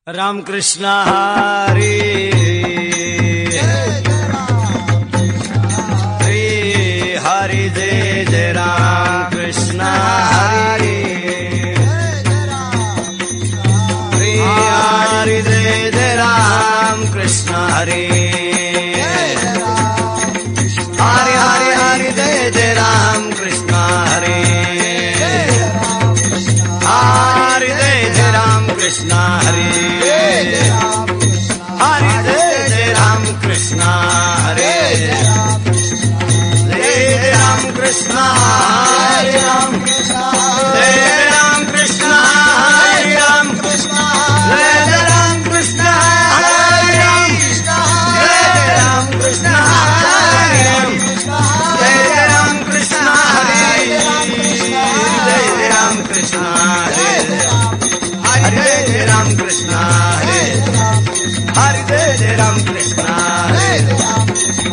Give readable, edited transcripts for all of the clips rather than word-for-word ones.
रामकृष्ण हरी हरि जय जय रामकृष्ण हरी हरि जय जय रामकृष्ण हरी हरि हरि हरि जय जय रामकृष्ण हरी हरि जय जय रामकृष्ण हरी हरि जय जय रामकृष्ण हरे जय राम कृष्ण हरे राम जय राम कृष्ण हरे राम जय राम कृष्ण हरे राम जय राम कृष्ण हरे राम जय राम कृष्ण हरे जय राम कृष्ण हरे हरे जय राम कृष्ण हरे हरि जय जय राम कृष्ण हरे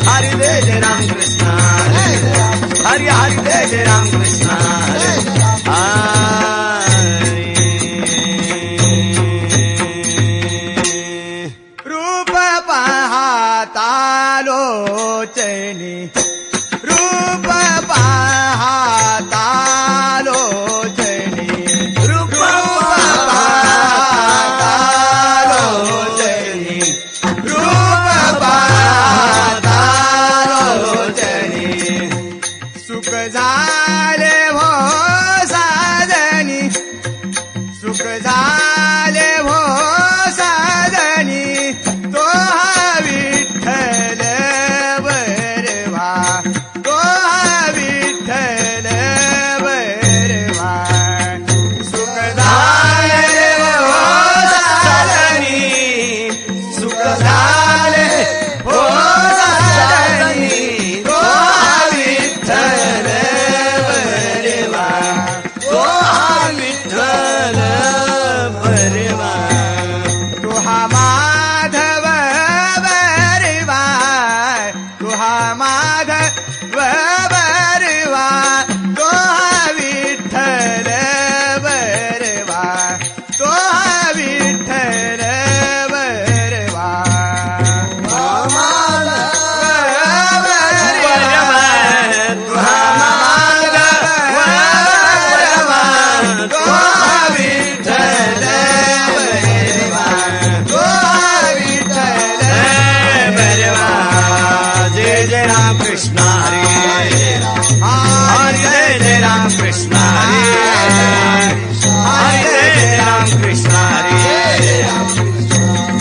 हरि जय जय राम कृष्ण हरे हरि हरि जय जय राम कृष्ण हरे रूप पाहता लोचनी रूप पाहता लोचनी रूप पाहता लोचनी रूप पाहता लोचनी सुख झाले भो साजनी सुख झाले भो साजनी तो हा विठ्ठल बरवा तो हा विठ्ठल बरवा सुख झाले भो साजनी सुख झाले भो साजनी तो हा विठ्ठल बरवा तो हा विठ्ठल बरवा तू हा माधव बरवा तू हा माधव बरवा तो हा विठ्ठल बरवा तो हा विठ्ठल बरवा जय जय राम कृष्ण हरे हरि जय जय राम कृष्ण हरे हरि जय जय राम कृष्ण हरे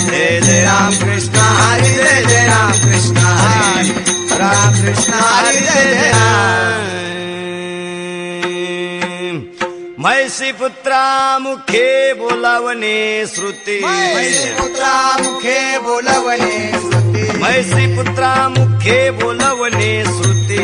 जय जय राम कृष्ण हरि जय जय राम कृष्ण हरे राम कृष्ण हरि जय जय राम म्हैसी पुत्रा मुखे बोलावणे श्रुती पुत्रा मुखे बोलवणे श्रुती म्हैसी पुत्रा मुखे बोलवणे श्रुती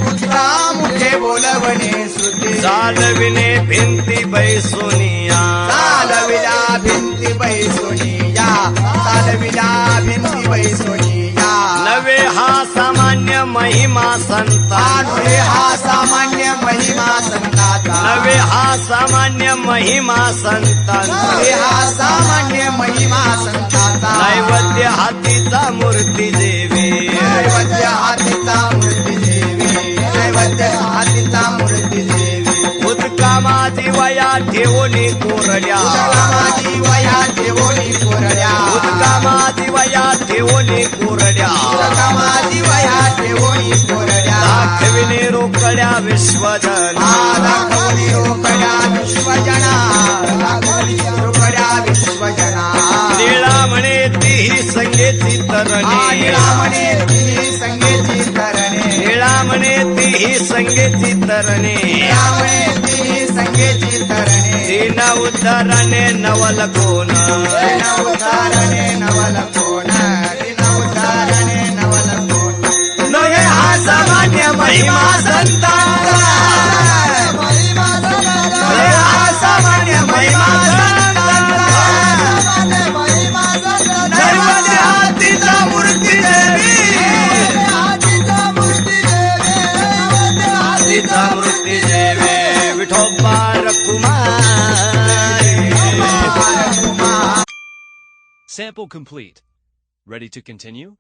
पुत्रा मुखे बोलवणे श्रुती चालविणे भिंती बैसोनिया चालविला भिंती बैसोनिया चालविला भिंती बैसोनिया नवे हा सामान्य महिमा संता नवे हा सामान्य महिमा संताचा नवे हा सामान्य महिमा संता नवे हा सामान्य महिमा संताचा नैवेद्य हातीचा मूर्ती देवी नैवेद्य हातीचा मूर्ती देवी नैवेद्य हातीचा मूर्ती देवी उदका माझी वया ठेवणी कोरड्या माझी वया ठेवणी कोरड्या उदका माझी वया ठेवणी कोरड्या माझी वया ठेवणी कोरड्या दाखविणे रोकड्या विश्वजना दाखवली रोकड्या विश्वजना दाखवली रोकड्या विश्वजना निळा म्हणे ती संगेची तरणी निळा म्हणे ती संगेची तरणे निळा म्हणे ती संगेची तरणे निळा म्हणे ती संगेची तरणे दीन उद्धाराने नवल कोण दिन उतारणे नवल कोण दिन उतारणे नवल कोण नये हा सामान्य महिमा संतांचा नये हा सामान्य महिमा संतांचा नैवेद्य हातीचा मूर्ती देवी हातीचा मूर्ती देवी Vithoba रखुमारी Sample complete. Ready to continue?